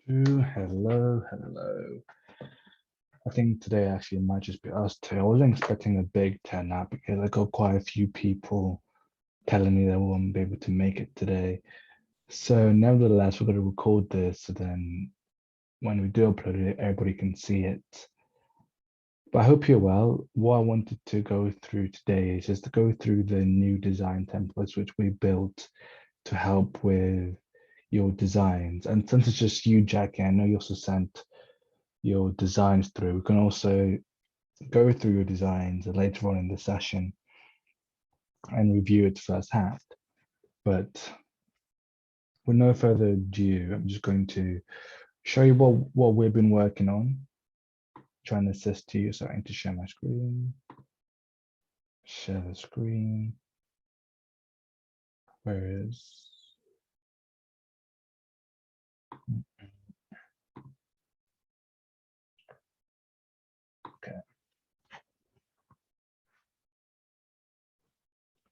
Hello. I think today actually might just be us two. I wasn't expecting a big turnout because I got quite a few people telling me they won't be able to make it today. So nevertheless, we're going to record this so then when we do upload it, everybody can see it. But I hope you're well. What I wanted to go through today is just to go through the new design templates which we built to help with your designs. And since it's just you, Jackie, I know you also sent your designs through. We can also go through your designs later on in the session and review it firsthand. But with no further ado, I'm just going to show you what we've been working on, trying to assist you. So I need to share my screen, share the screen. Where is, okay.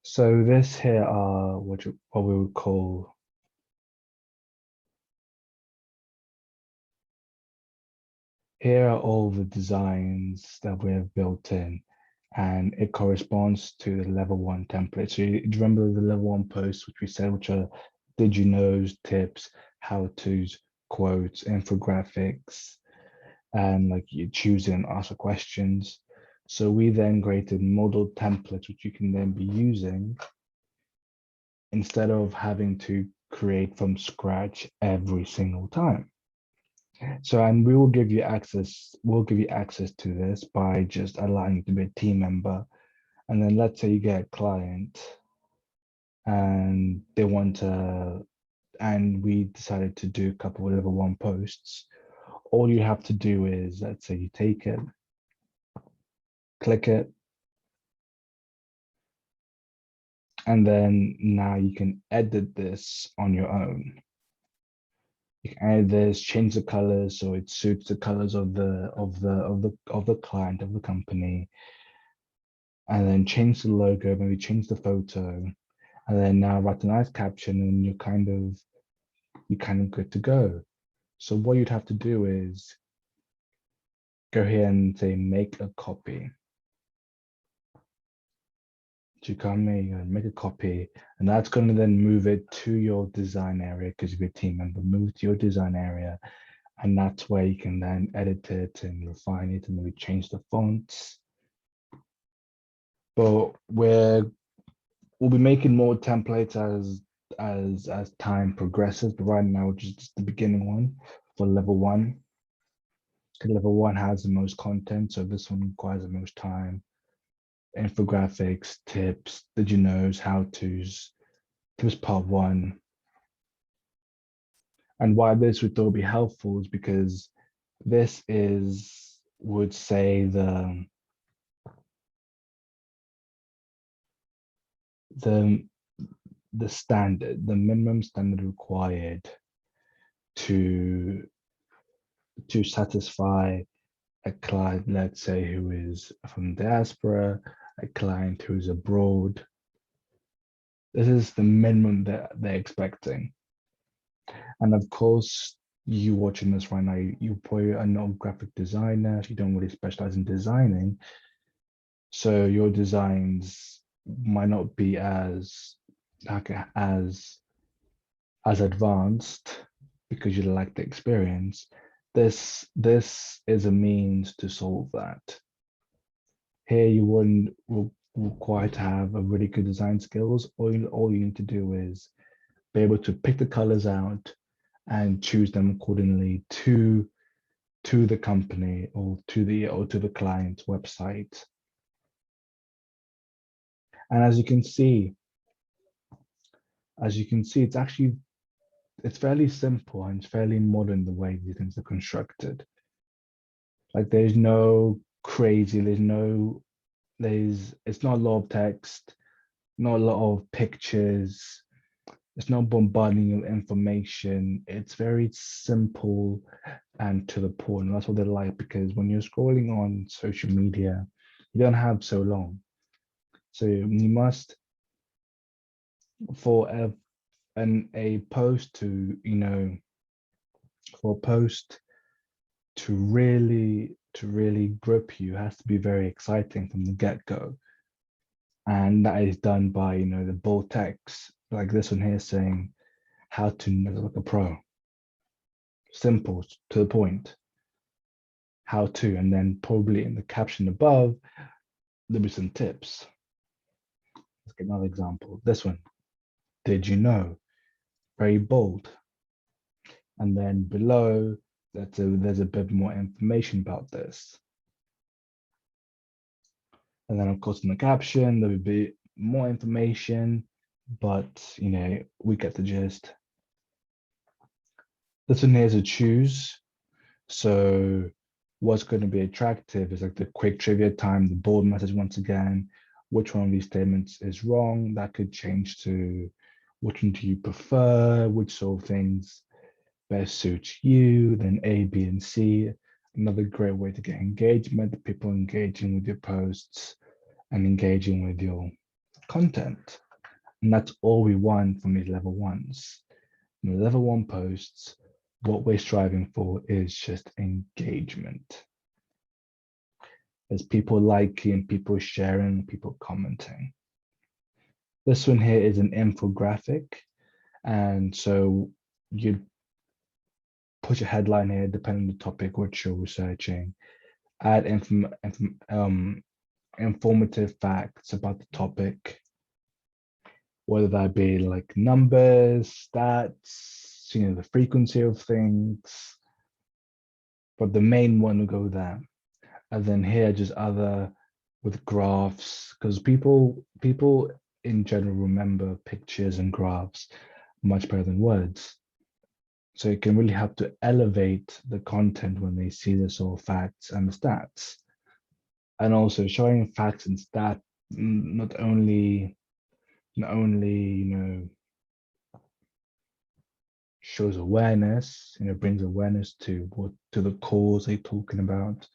So this here are what we would call here are all the designs that we have built in, and it corresponds to the level one template. So you remember the level one posts, which we said, which are did you knows, tips, how to's, quotes, infographics, and like you choose and answer questions. So we then created model templates, which you can then be using instead of having to create from scratch every single time. So, and we will give you access, we'll give you access to this by just allowing you to be a team member. And then let's say you get a client and they want to, and we decided to do a couple of level one posts. All you have to do is, let's say you take it, click it, and then now you can edit this on your own. You can edit this, change the colors so it suits the colors of the client of the company, and then change the logo, maybe change the photo, and then now write a nice caption, and you're kind of good to go. So what you'd have to do is go here and say make a copy. So you come here and make a copy, and that's going to then move it to your design area because you're a team member. Move to your design area, and that's where you can then edit it and refine it and maybe change the fonts. But we'll be making more templates as time progresses. But right now, which is just the beginning one for level one. Because level one has the most content, so this one requires the most time. Infographics, tips, did you knows, how to's. Tips part one. And why this we thought would be helpful is because this is, would say, the the standard, the minimum standard required to satisfy a client, let's say, who is from diaspora, a client who is abroad. This is the minimum that they're expecting. And of course, you watching this right now, you probably are not a graphic designer, you don't really specialize in designing. So your designs might not be as like as advanced because you lack the experience. This is a means to solve that. Here you wouldn't require to have a really good design skills. All you need to do is be able to pick the colors out and choose them accordingly to the company or to the client's website. And as you can see, it's fairly simple and it's fairly modern the way these things are constructed. Like it's not a lot of text, not a lot of pictures, it's not bombarding you with information. It's very simple and to the point. That's what they like because when you're scrolling on social media, you don't have so long. So you must, for a post to, For a post to really grip you, has to be very exciting from the get-go. And that is done by, the bold text, like this one here saying how to network a pro. Simple, to the point. How to, and then probably in the caption above, there'll be some tips. Let's get another example. This one. Did you know? Very bold. And then below, there's a bit more information about this. And then, of course, in the caption, there would be more information, but, we get the gist. This one here is a choose. So what's going to be attractive is like the quick trivia time, the bold message once again, which one of these statements is wrong. That could change to which one do you prefer, which sort of things best suits you, then A, B, and C. Another great way to get engagement, people engaging with your posts and engaging with your content. And that's all we want from these level ones. In the level one posts, what we're striving for is just engagement. There's people liking, people sharing, people commenting. This one here is an infographic. And so you put your headline here, depending on the topic which you're researching, add informative facts about the topic, whether that be like numbers, stats, the frequency of things, but the main one will go there. And then here, just other with graphs, because people in general remember pictures and graphs much better than words. So it can really help to elevate the content when they see the sort of facts and the stats. And also showing facts and stats not only shows awareness, brings awareness to the cause they're talking about,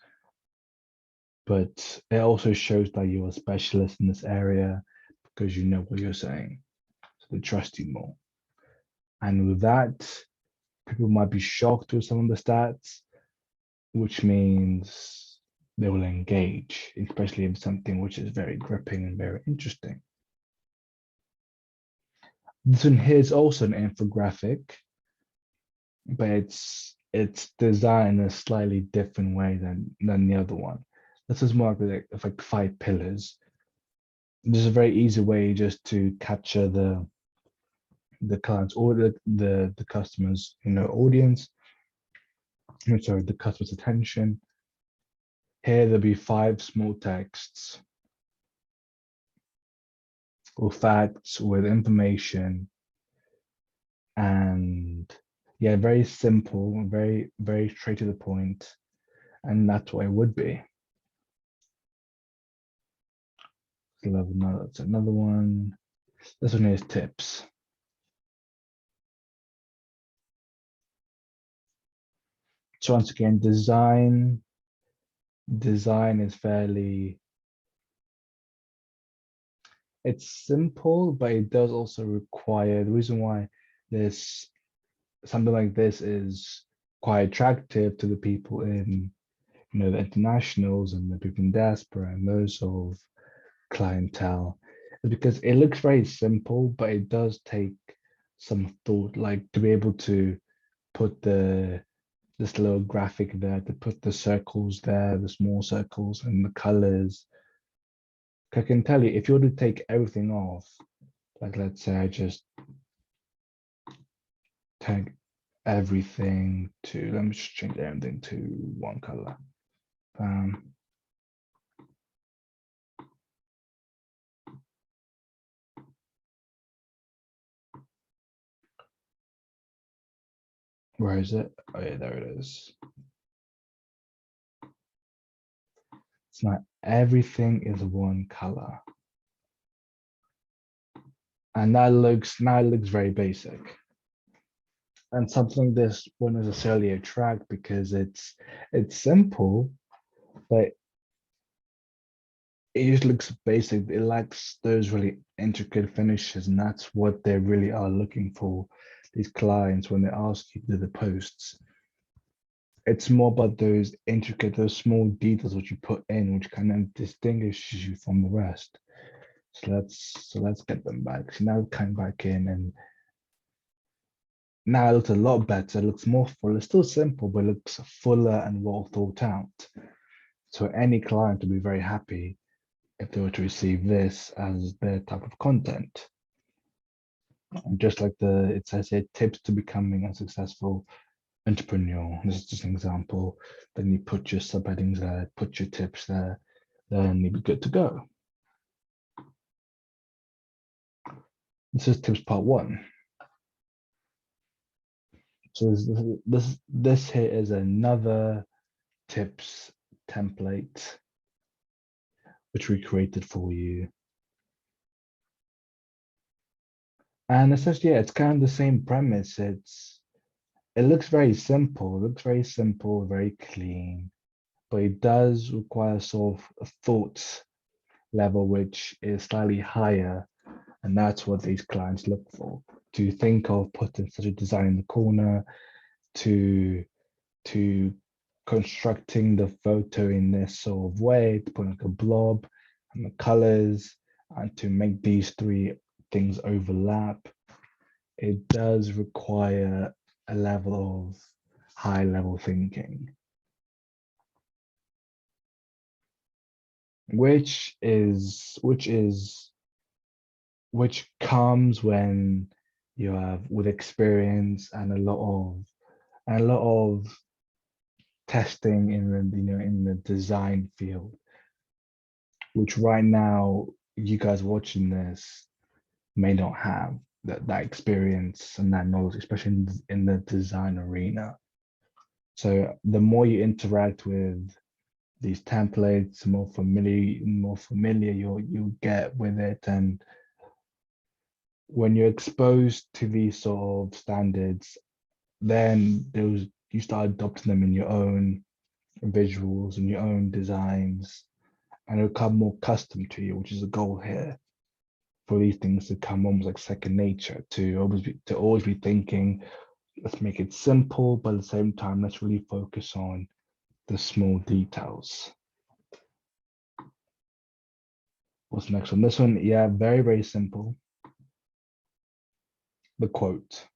but it also shows that you're a specialist in this area because you know what you're saying, so they trust you more. And with that, people might be shocked with some of the stats, which means they will engage, especially in something which is very gripping and very interesting. This one here is also an infographic, but it's designed in a slightly different way than the other one. This is more like 5 pillars. This is a very easy way just to capture the client's or the customer's audience. Sorry, the customer's attention. Here there'll be 5 small texts or facts with information, and yeah, very simple, very very straight to the point, and that's what it would be. That's another one. This one is tips. So once again, design is fairly, it's simple, but it does also require, the reason why this something like this is quite attractive to the people in the internationals and the people in diaspora and those sort of clientele is because it looks very simple, but it does take some thought, like to be able to put this little graphic there, to put the circles there, the small circles and the colors. I can tell you, if you were to take everything off, like let's say I just take everything to, let me just change everything to one color. Where is it? Oh yeah, there it is. It's not everything is one color. And that looks very basic. And something this won't necessarily attract because it's simple, but it just looks basic. It lacks those really intricate finishes, and that's what they really are looking for, these clients, when they ask you to do the posts. It's more about those intricate, those small details which you put in, which kind of distinguishes you from the rest. So let's get them back. So now come back in, and now it looks a lot better. It looks more full. It's still simple, but it looks fuller and well thought out. So any client will be very happy if they were to receive this as their type of content. And just like it says here, tips to becoming a successful entrepreneur. This is just an example. Then you put your subheadings there, put your tips there, then you'll be good to go. This is tips part 1. So this here is another tips template which we created for you. And essentially, yeah, it's kind of the same premise. It looks very simple. It looks very simple, very clean, but it does require sort of a thought level which is slightly higher, and that's what these clients look for. To think of putting such a design in the corner, to constructing the photo in this sort of way, to put like a blob and the colors, and to make these 3 things overlap. It does require a level of high level thinking, which comes when you have with experience and a lot of testing in the design field, which right now you guys watching this may not have that experience and that knowledge, especially in the design arena. So the more you interact with these templates, the more familiar you'll get with it. And when you're exposed to these sort of standards, then you start adopting them in your own visuals and your own designs, and it'll become more custom to you, which is the goal here, for these things to come almost like second nature, to always be thinking, let's make it simple, but at the same time, let's really focus on the small details. What's the next one? This one, yeah, very, very simple. The quote.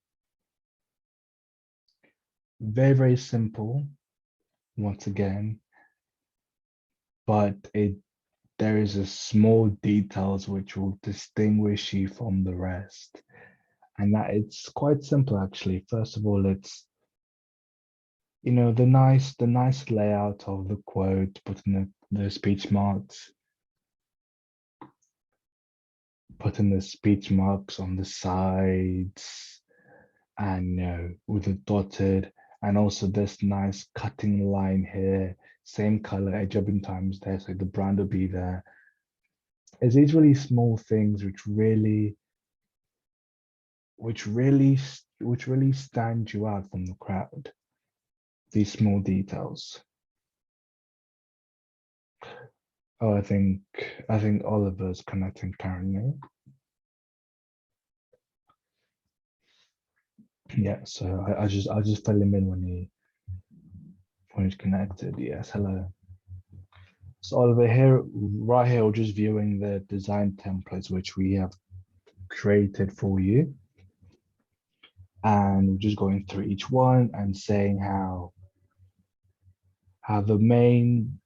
Very, very simple, once again, but there is a small details which will distinguish you from the rest. And that it's quite simple actually. First of all, it's the nice layout of the quote, putting the speech marks, putting the speech marks on the sides, and with the dotted, and also this nice cutting line here, same color, edge up in times there, so the brand will be there. It's these really small things which really stand you out from the crowd. These small details. Oh, I think Oliver's connecting currently. Yeah, so I'll just fill him in when he's connected. Yes, hello. So Oliver here, right here, we're just viewing the design templates which we have created for you, and we're just going through each one and saying how the main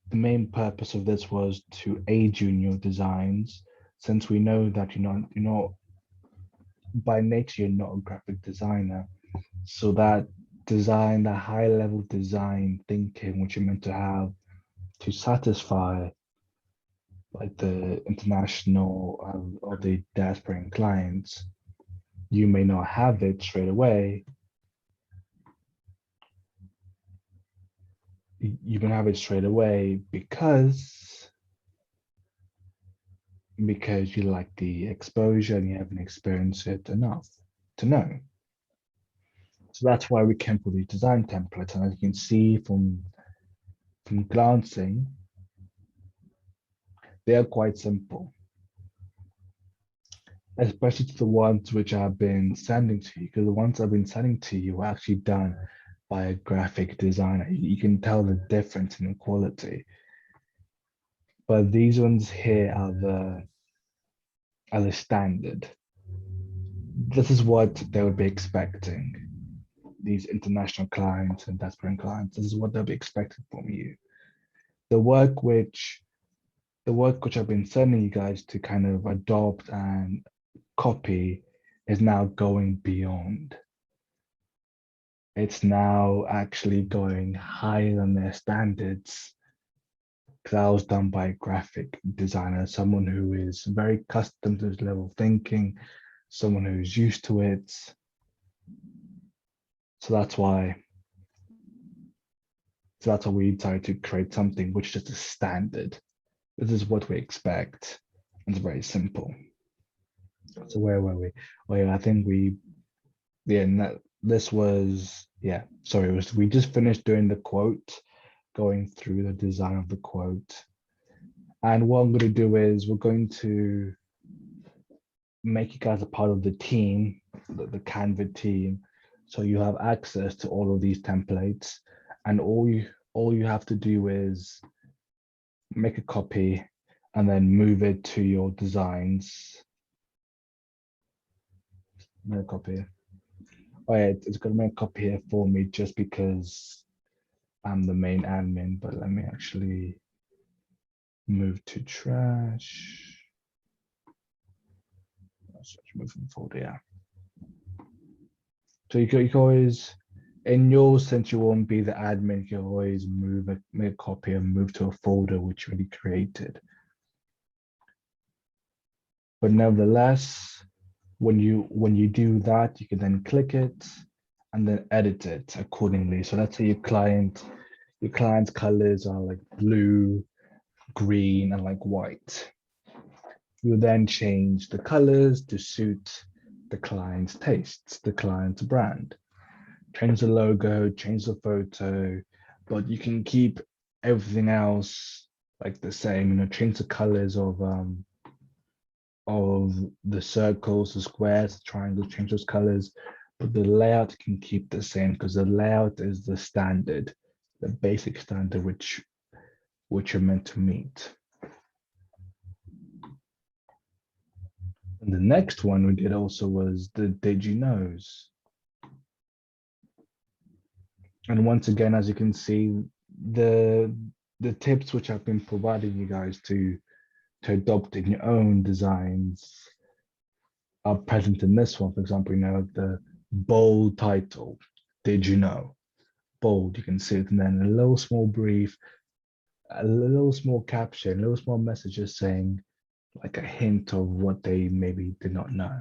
purpose of this was to aid you in your designs, since we know that you're not by nature you're not a graphic designer. So that design, that high level design thinking which you're meant to have to satisfy like the international or the diasporan clients, you may not have it straight away. You can have it straight away because you like the exposure and you haven't experienced it enough to know. So that's why we came for these design templates. And as you can see from glancing, they are quite simple, especially to the ones which I've been sending to you, because the ones I've been sending to you are actually done by a graphic designer. You can tell the difference in the quality. But these ones here are the standard. This is what they would be expecting. These international clients and aspiring clients, this is what they'll be expecting from you. The work which I've been sending you guys to kind of adopt and copy is now going beyond. It's now actually going higher than their standards. That was done by a graphic designer, someone who is very accustomed to this level of thinking, someone who's used to it. So that's why we decided to create something which is just a standard. This is what we expect. It's very simple. So where were we? Well, I think this was, sorry, we just finished doing the quote, going through the design of the quote. And what I'm going to do is we're going to make you guys a part of the team, the Canva team. So you have access to all of these templates, and all you have to do is make a copy and then move it to your designs. Make a copy. Oh yeah, it's gonna make a copy here for me just because I'm the main admin, but let me actually move to trash. Move from folder, yeah. So you can always, in yours, since you won't be the admin, you can always make a copy and move to a folder which you already created. But nevertheless, when you do that, you can then click it and then edit it accordingly. So let's say your client's colors are like blue, green, and like white. You then change the colors to suit the client's tastes, the client's brand. Change the logo, change the photo, but you can keep everything else like the same. Change the colors of the circles, the squares, the triangles, change those colors, but the layout can keep the same because the layout is the standard, the basic standard which you're meant to meet. And the next one we did also was the did you knows. And once again, as you can see, the tips which I've been providing you guys to adopt in your own designs are present in this one. For example, like the bold title, did you know? Bold, you can see it, and then a little small brief, a little small caption, a little small messages saying like a hint of what they maybe did not know.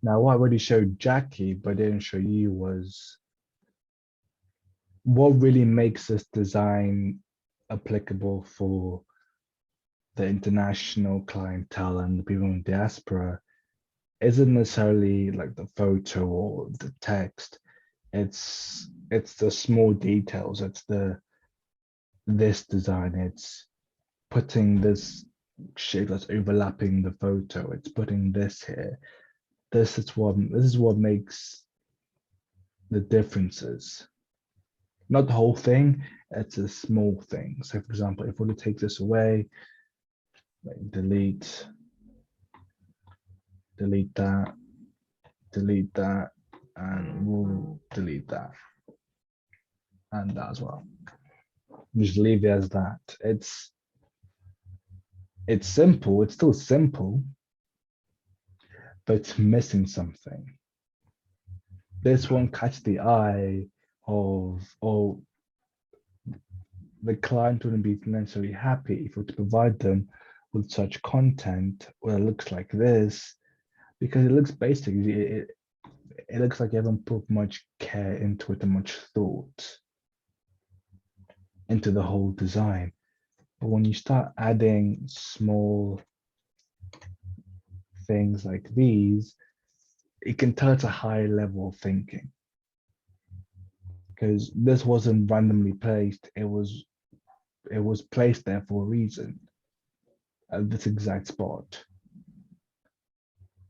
Now, what I already showed Jackie, but didn't show you, was what really makes this design applicable for the international clientele and the people in diaspora isn't necessarily like the photo or the text. It's the small details. It's this design. It's putting this shape that's overlapping the photo. It's putting this here. This is what makes the differences. Not the whole thing. It's a small thing. So, for example, if we were to take this away, like delete that, and we'll delete that and that as well. Just leave it as that. It's simple. It's still simple, but it's missing something. This won't catch the eye of the client wouldn't be necessarily happy if we were to provide them with such content where it looks like this, because it looks basic. It looks like you haven't put much care into it and much thought into the whole design. But when you start adding small things like these, it can tell it's a higher level of thinking. Because this wasn't randomly placed, it was placed there for a reason at this exact spot.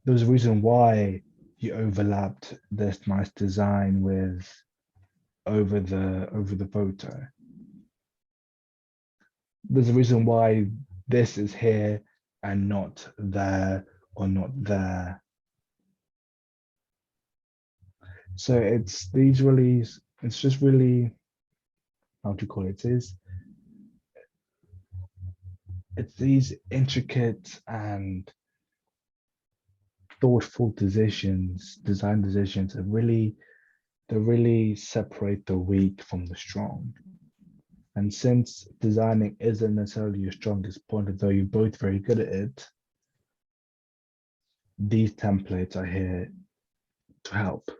There's a reason why you overlapped this nice design with over the photo. There's a reason why this is here and not there or not there. So it's these really, it's just really, how do you call it? It's these intricate and thoughtful design decisions that really separate the weak from the strong. And since designing isn't necessarily your strongest point, although you're both very good at it, these templates are here to help.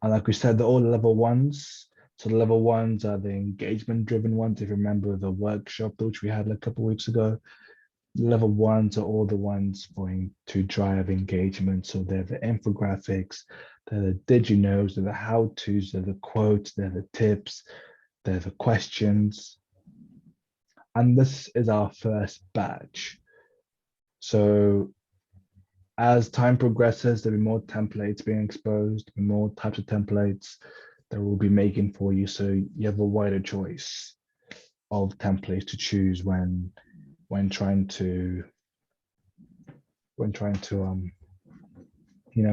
And like we said, they're all level ones. So the level ones are the engagement driven ones. If you remember the workshop which we had a couple of weeks ago, level ones are all the ones going to drive engagement. So they're the infographics, they're the did you knows, they're the how-tos, they're the quotes, they're the tips, they're the questions. And this is our first batch. So as time progresses, there'll be more templates being exposed, more types of templates that we'll be making for you. So you have a wider choice of templates to choose when trying to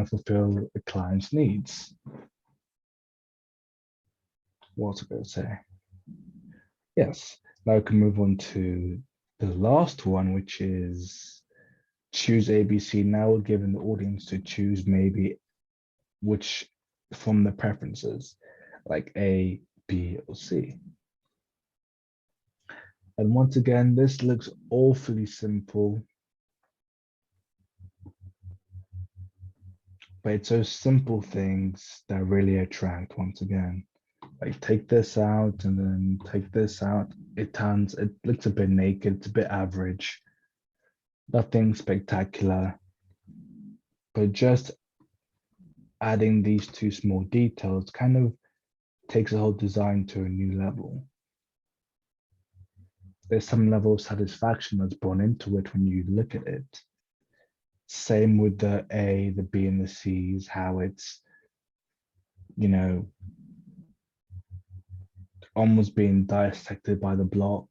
fulfill the client's needs. What was I going to say? Yes, now we can move on to the last one, which is choose ABC. Now we're giving the audience to choose maybe which from the preferences, like A, B, or C. And once again, this looks awfully simple, but it's those simple things that really attract once again. Like take this out and then take this out. It looks a bit naked, it's a bit average. Nothing spectacular, but just adding these two small details kind of takes the whole design to a new level. There's some level of satisfaction that's born into it when you look at it. Same with the A, the B, and the C's, how it's, almost being dissected by the block.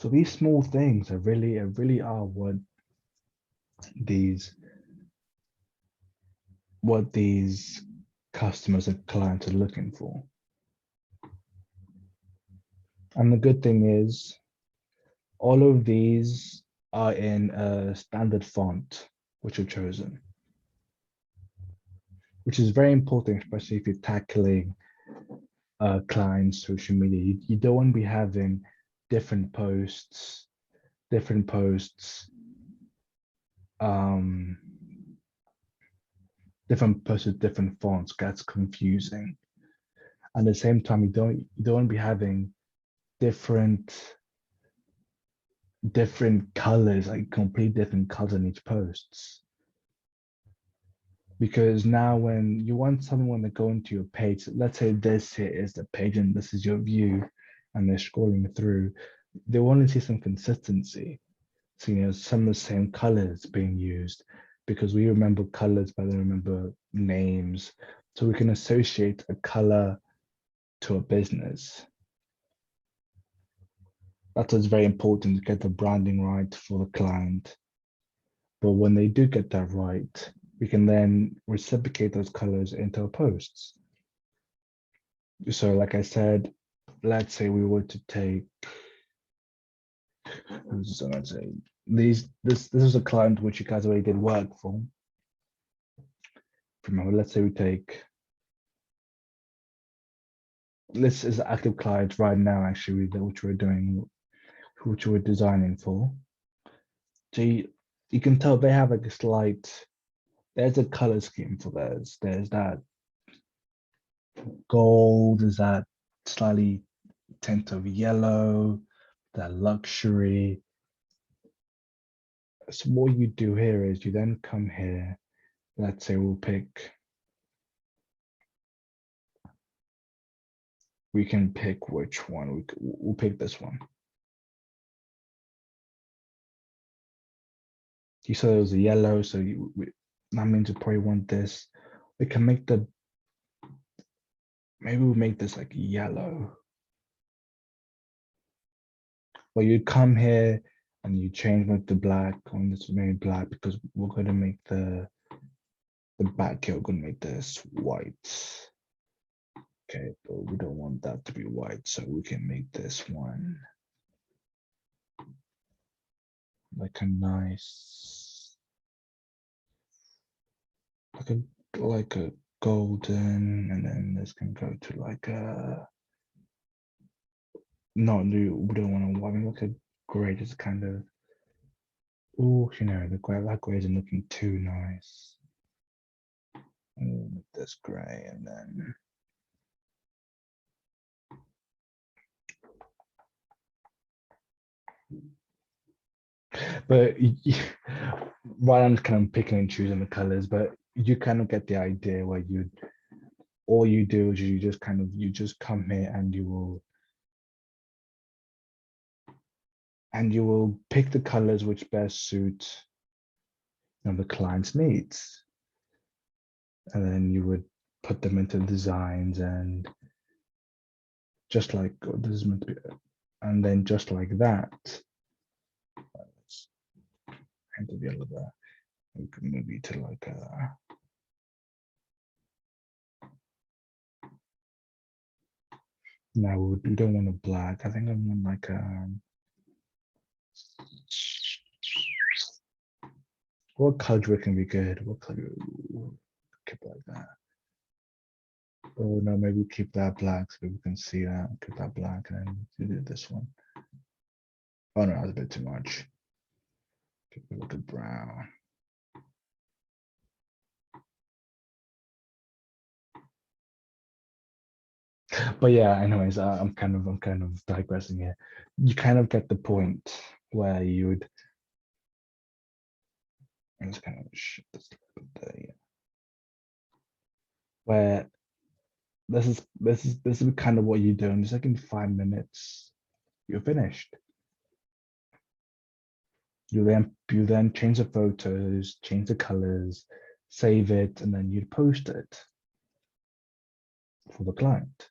So these small things really are these what these customers and clients are looking for. And the good thing is all of these are in a standard font, which I've chosen, which is very important, especially if you're tackling clients' social media. You don't want to be having different posts, um, with different fonts. Gets confusing. At the same time, you don't want to be having different colors, like complete different colors in each posts. Because now when you want someone to go into your page, let's say this here is the page and this is your view, and they're scrolling through, they want to see some consistency. So, some of the same colors being used, because we remember colors, but they remember names. So we can associate a color to a business. That is very important to get the branding right for the client. But when they do get that right, we can then reciprocate those colors into our posts. So like I said, let's say we were to take, this is a client which you guys already did work for. Remember, let's say we take, this is an active client right now, actually, which we're designing for. So you can tell they have like a slight, there's a color scheme for theirs. There's that gold, there's that slightly tint of yellow, that luxury. So what you do here is you then come here, let's say we can pick which one, we'll pick this one. you said it was a yellow, so that means you probably want this. We can make maybe we'll make this like yellow. But you come here and you change it to black, on this made black because we're gonna make the back here, we're gonna make this white. Okay, but we don't want that to be white, so we can make this one like a nice, like a golden, and then this can go to like a, no, we don't want to, I mean, like a gray, just kind of, oh, you know, the gray, that gray isn't looking too nice. With this gray, and then but while I'm kind of picking and choosing the colors, but you kind of get the idea where all you do is you just come here and you will pick the colors which best suit, you know, the client's needs, and then you would put them into designs, and just like this is meant to be, and then just like that, let's enter the other there. We can move it to like a, no, we don't want a black. I think I want like a, what color can be good? What color? Keep like that. Oh no, maybe keep that black so we can see that. Keep that black and then do this one. Oh no, that's a bit too much. Keep it look at brown. But yeah, anyways, I'm kind of digressing here. You kind of get the point where you'd, I'm just kind of shift this a bit there, yeah. Where this is kind of what you do, and just like in 5 minutes, you're finished. You then change the photos, change the colors, save it, and then you'd post it for the client.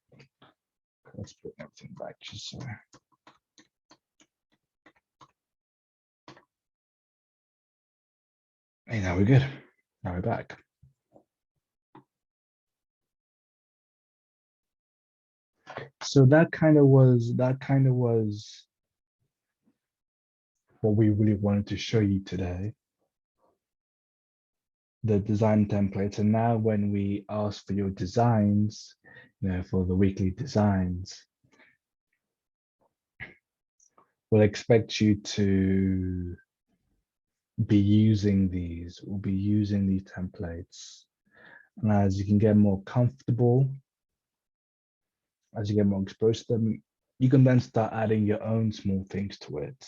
Let's put everything back just so. Hey, now we're good. Now we're back. So that kind of was what we really wanted to show you today. The design templates. And now when we ask for your designs, you know, for the weekly designs, we'll expect you to be using these, we'll be using these templates. And as you can get more comfortable, as you get more exposed to them, you can then start adding your own small things to it.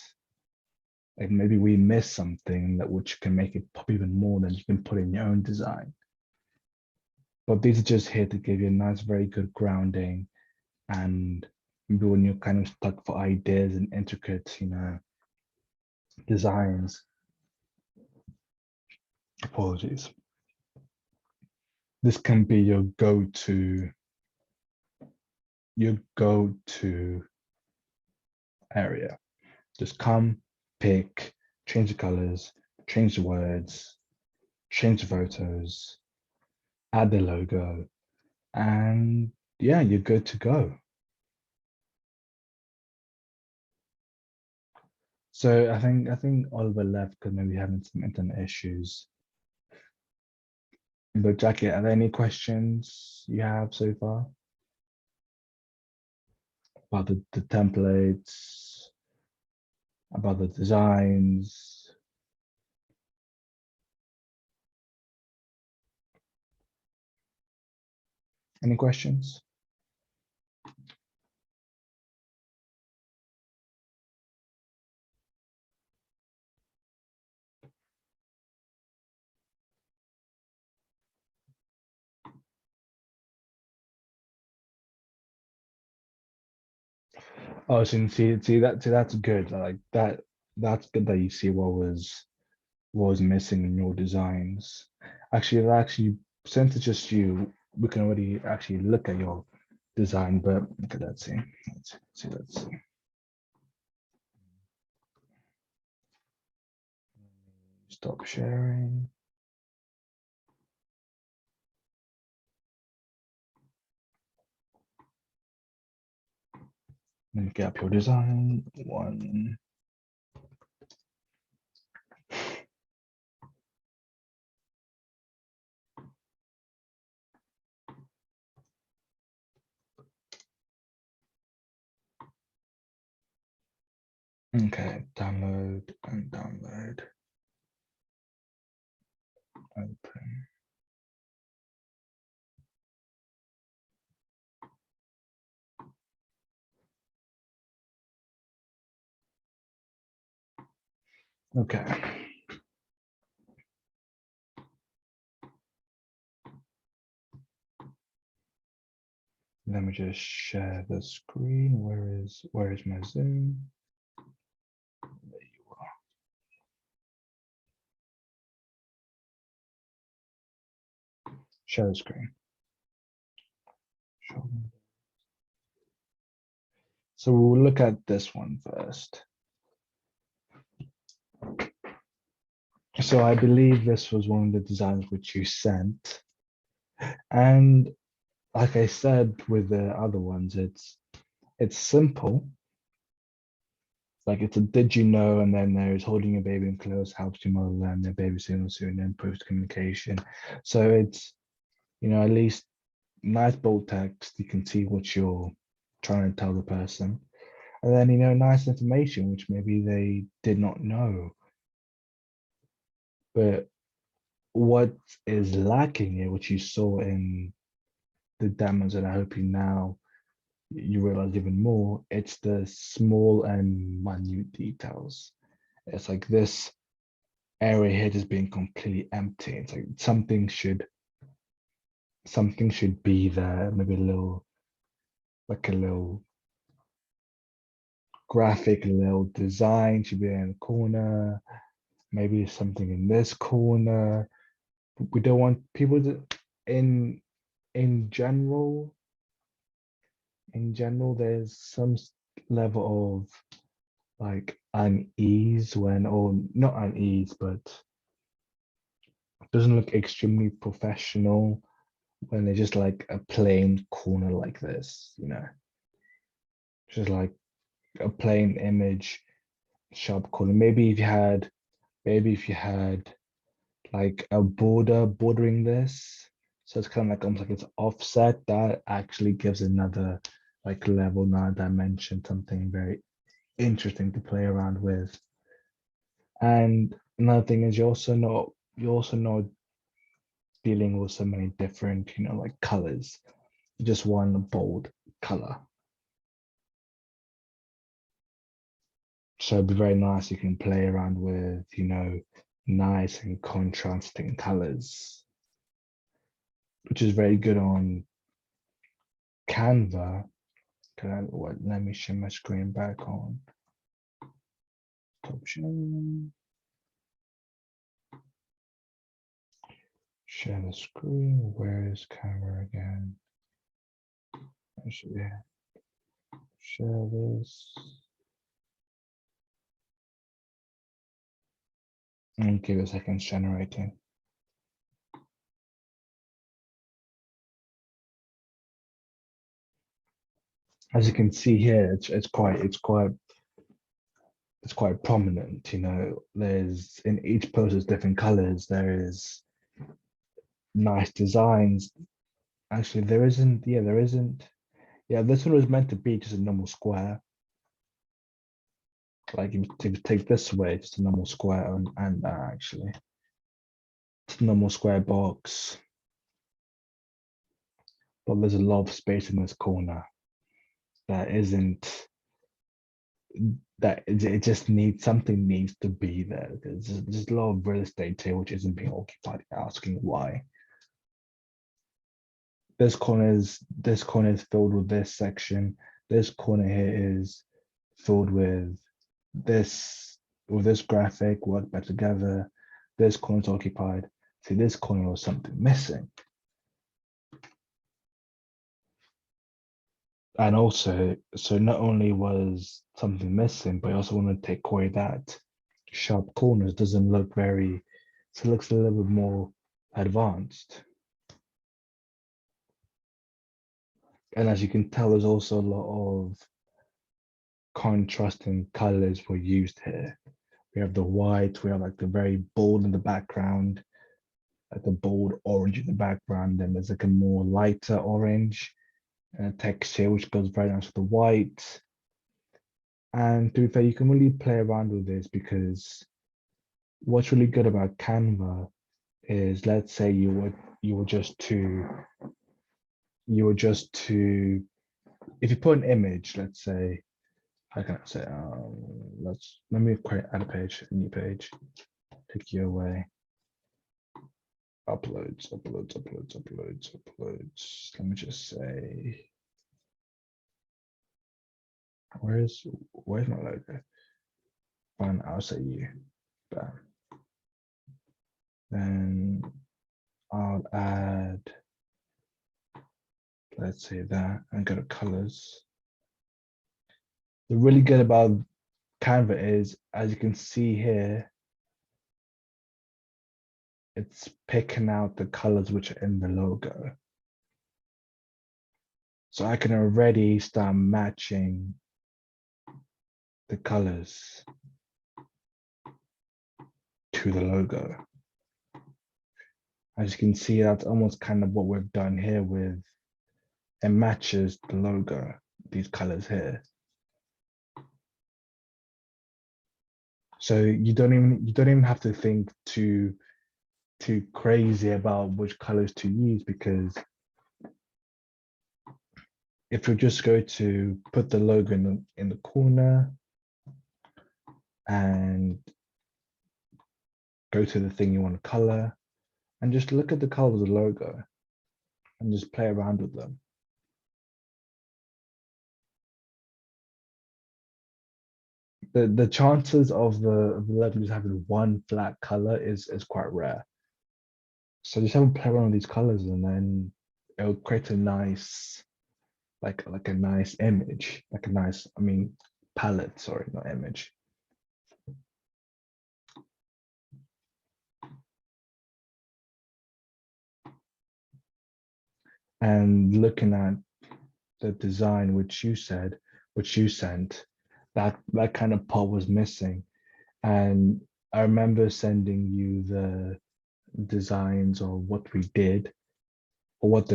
Like maybe we miss something that which can make it pop even more than you can put in your own design. But these are just here to give you a nice, very good grounding. And maybe when you're kind of stuck for ideas and intricate, you know, designs, apologies. This can be your go-to area. Just come, pick, change the colors, change the words, change the photos, add the logo, and yeah, you're good to go. So I think Oliver left because maybe having some internet issues. But Jackie, are there any questions you have so far about the templates, about the designs? Any questions? Oh, so see that's good. Like that's good that you see what was was missing in your designs. Actually, since it's just you, we can already actually look at your design, but okay, let's see. Let's see. Stop sharing. Let me get up your design. One. Okay, download and download. Open. Okay. Let me just share the screen. Where is my Zoom? There you are. Share the screen. So we'll look at this one first. So I believe this was one of the designs which you sent. And like I said with the other ones, it's simple. Like it's a did you know, and then there's holding your baby in close helps you mother learn their baby soon, improves communication. So it's, at least nice bold text. You can see what you're trying to tell the person. And then, nice information, which maybe they did not know. But what is lacking here, which you saw in the demos, and I hope you realize even more, it's the small and minute details. It's like this area here just being completely empty. It's like something should be there, maybe a little graphic, a little design should be in the corner, maybe something in this corner. We don't want people to, in general, there's some level of like unease when, or not unease, but doesn't look extremely professional when it's just like a plain corner like this, just like a plain image, sharp corner. Maybe if you had like a border bordering this, so it's kind of like almost like it's offset, that actually gives another like level, another dimension, something very interesting to play around with. And another thing is you're also not dealing with so many different, like colors, just one bold color. So it'd be very nice. You can play around with, nice and contrasting colors, which is very good on Canva. Let me share my screen back on. Option. Share the screen. Where is camera again? Actually, share this. And give it a second, generating. As you can see here, it's quite prominent. There's in each post there's different colors. There is nice designs. Actually, there isn't. Yeah, there isn't. Yeah, this one was meant to be just a normal square. Like if you take this away, just a normal square, and actually, it's a normal square box. But there's a lot of space in this corner that isn't. That it just needs to be there. There's a lot of real estate here which isn't being occupied. Asking why. This corner is filled with this section. This corner here is filled with this graphic, work better together. this corner is occupied. See, this corner was something missing. And also, so not only was something missing, but I also want to take away that sharp corners doesn't look very, so it looks a little bit more advanced. And as you can tell, there's also a lot of contrasting colors were used here. We have the white, we have like the very bold in the background, like the bold orange in the background, then there's like a more lighter orange and a texture which goes very nice with the white. And to be fair, you can really play around with this because what's really good about Canva is, let's say you were just to if you put an image, let's say, how can I say, let me add a new page, take you away. Uploads. Let me just say, where's my logo? Fine, I'll say you. Bam. Then I'll add, let's say that, and go to colors. The really good about Canva is, as you can see here, it's picking out the colors which are in the logo. So I can already start matching the colors to the logo. As you can see, that's almost kind of what we've done here with, it matches the logo, these colors here. So you don't even have to think too crazy about which colors to use, because if you just go to put the logo in the corner and go to the thing you want to color and just look at the color of the logo and just play around with them. The chances of the logo just having one flat color is quite rare. So just have a play around with these colors, and then it'll create a nice, like a nice image, like a nice, palette, sorry, not image. And looking at the design which you sent, that kind of part was missing. And I remember sending you the designs of what we did, or what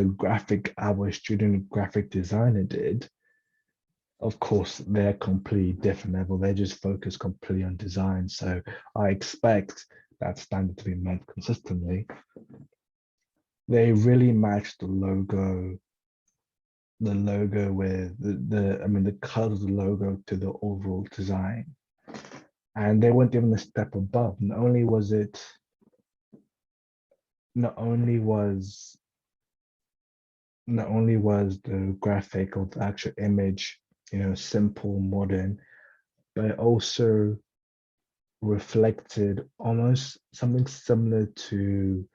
our student graphic designer did. Of course, they're completely different level. They just focus completely on design. So I expect that standard to be met consistently. They really matched the logo with the color of the logo to the overall design. And they went even a step above. Not only was the graphic of the actual image, simple, modern, but it also reflected almost something similar to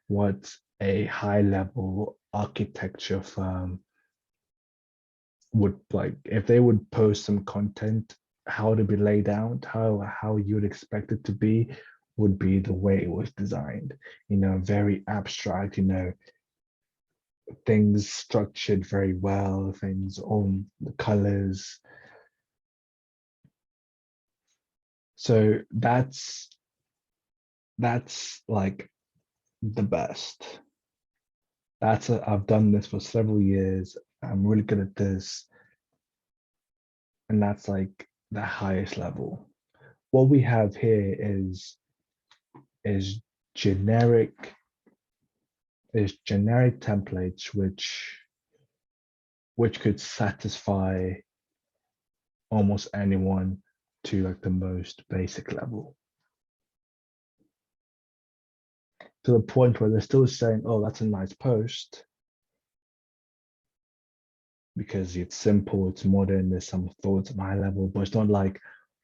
what a high-level architecture firm would like. If they would post some content, how to be laid out, how you would expect it to be, would be the way it was designed. Very abstract, things structured very well, things on the colors. So that's like the best. I've done this for several years. I'm really good at this. And that's like the highest level. What we have here is generic templates which could satisfy almost anyone to like the most basic level, to the point where they're still saying, oh, that's a nice post because it's simple, it's modern, there's some thoughts at my level, but it's not like,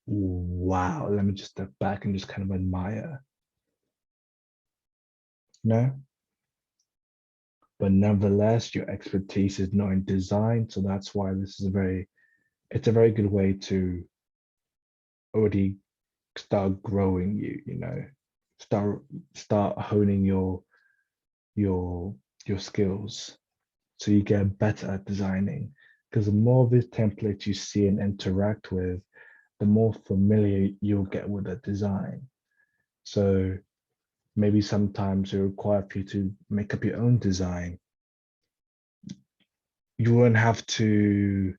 wow, let me just step back and just kind of admire. you know? But nevertheless, your expertise is not in design. So that's why this is it's a very good way to already start growing start honing your your skills so you get better at designing. Because the more of these templates you see and interact with, the more familiar you'll get with the design. So maybe sometimes it requires you to make up your own design. You wouldn't have to,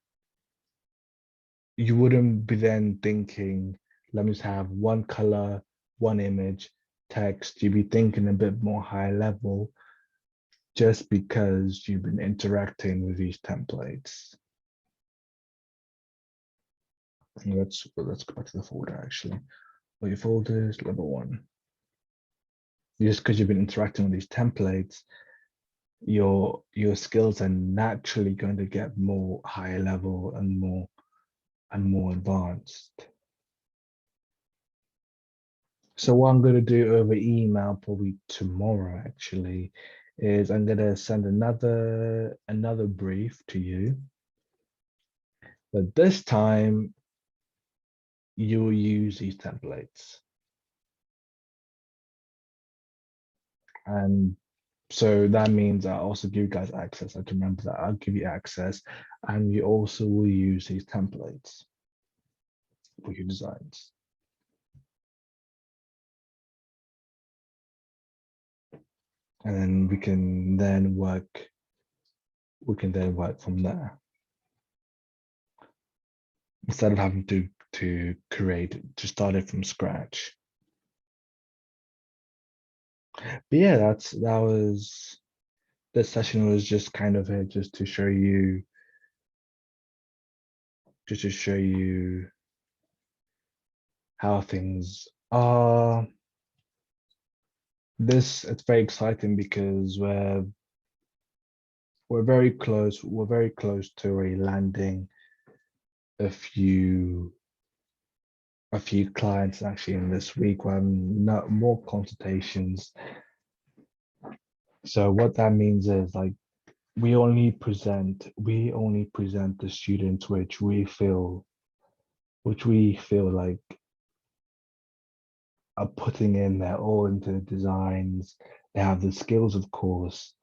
you wouldn't be then thinking, let me just have one color, one image, text. You'd be thinking a bit more high level just because you've been interacting with these templates. Let's go back to the folder actually. All your folders, level 1. Just because you've been interacting with these templates, your skills are naturally going to get more higher level and more advanced. So what I'm going to do over email probably tomorrow actually is I'm going to send another brief to you, but this time you will use these templates. And so that means I also give you guys access. I have to remember that I'll give you access, and you also will use these templates for your designs. And then we can then work from there. Instead of having to start it from scratch. But yeah, this session was just kind of here just to show you how things are. It's very exciting because we're very close to already landing a few clients actually in this week. We're having more consultations. So what that means is like we only present the students which we feel like are putting in their all into the designs. They have the skills, of course,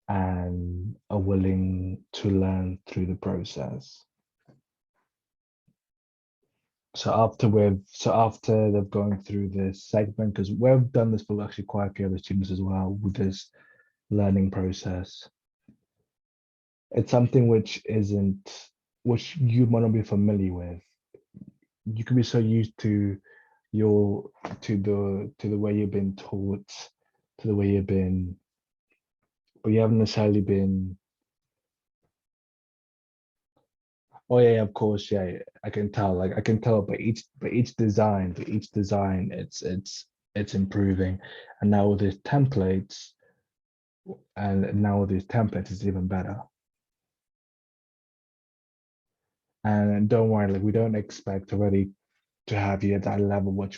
and are willing to learn through the process. So after they've gone through this segment, because we've done this for actually quite a few other students as well with this learning process. It's something which you might not be familiar with. You can be so used to the way you've been taught, to the way you've been, but you haven't necessarily been. Oh yeah, of course, yeah. I can tell. Like I can tell, but each design, it's improving, and now with these templates, it's even better. And don't worry, like we don't expect already to have you at that level, where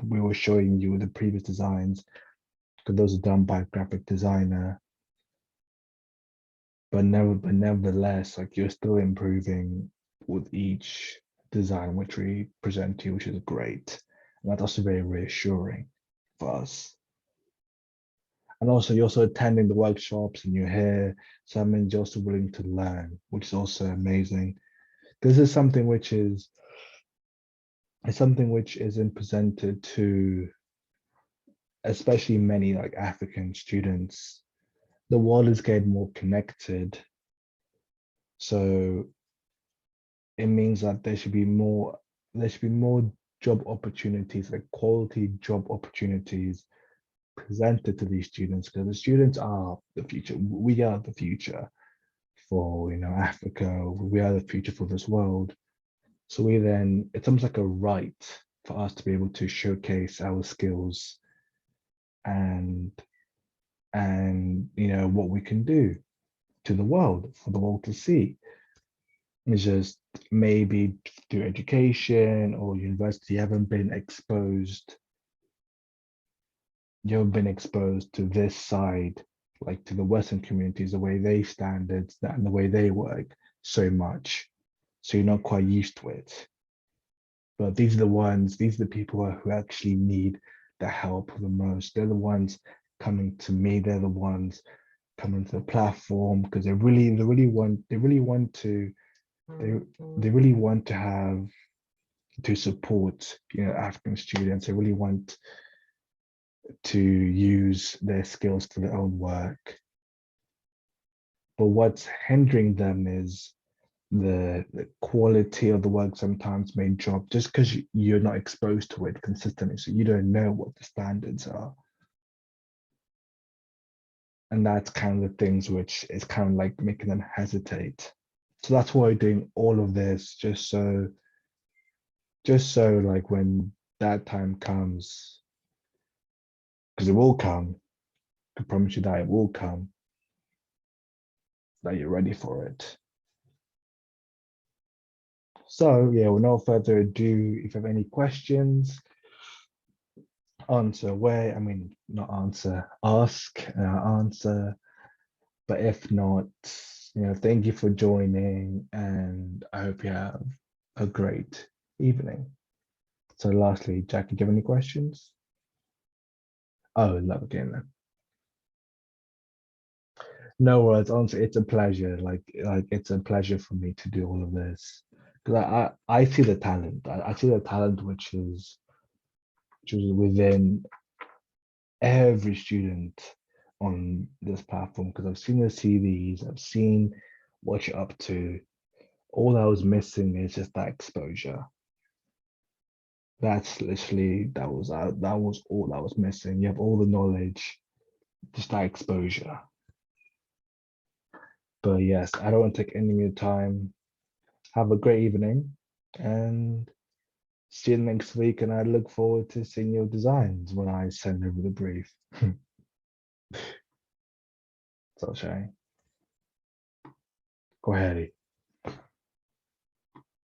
we were showing you the previous designs, because those are done by a graphic designer. But nevertheless, like you're still improving with each design which we present to you, which is great. And that's also very reassuring for us. And also you're also attending the workshops and you're here. So that means you're also willing to learn, which is also amazing. This is something which isn't presented to especially many like African students. The world is getting more connected. So it means that there should be more job opportunities, like quality job opportunities presented to these students, because the students are the future. We are the future for Africa. We are the future for this world. So it's almost like a right for us to be able to showcase our skills and what we can do to the world, for the world to see. It's just maybe through education or university, you haven't been exposed you've been exposed to this side, like to the Western communities, the way they standards and the way they work so much. So you're not quite used to it. But these are the people who actually need the help the most. They're the ones coming to me. They're the ones coming to the platform because they really want to have to support, African students. They really want to use their skills for their own work. But what's hindering them is the quality of the work sometimes may drop just because you're not exposed to it consistently. So you don't know what the standards are. And that's kind of the things which is kind of like making them hesitate. So that's why we're doing all of this, just so like when that time comes, because it will come, I promise you that it will come, that you're ready for it. So yeah, with no further ado, if you have any questions, answer away. I mean, not answer, ask, answer. But if not, thank you for joining, and I hope you have a great evening. So lastly, Jackie, do you have any questions? Oh, love again then. No worries, honestly, it's a pleasure. Like it's a pleasure for me to do all of this. Because I see the talent. I see the talent which is within every student on this platform, because I've seen the CVs, I've seen what you're up to. All I was missing is just that exposure. That's literally that was all that was missing. You have all the knowledge, just that exposure. But yes, I don't want to take any more time. Have a great evening and see you next week. And I look forward to seeing your designs when I send over the brief. So, Shay, go ahead.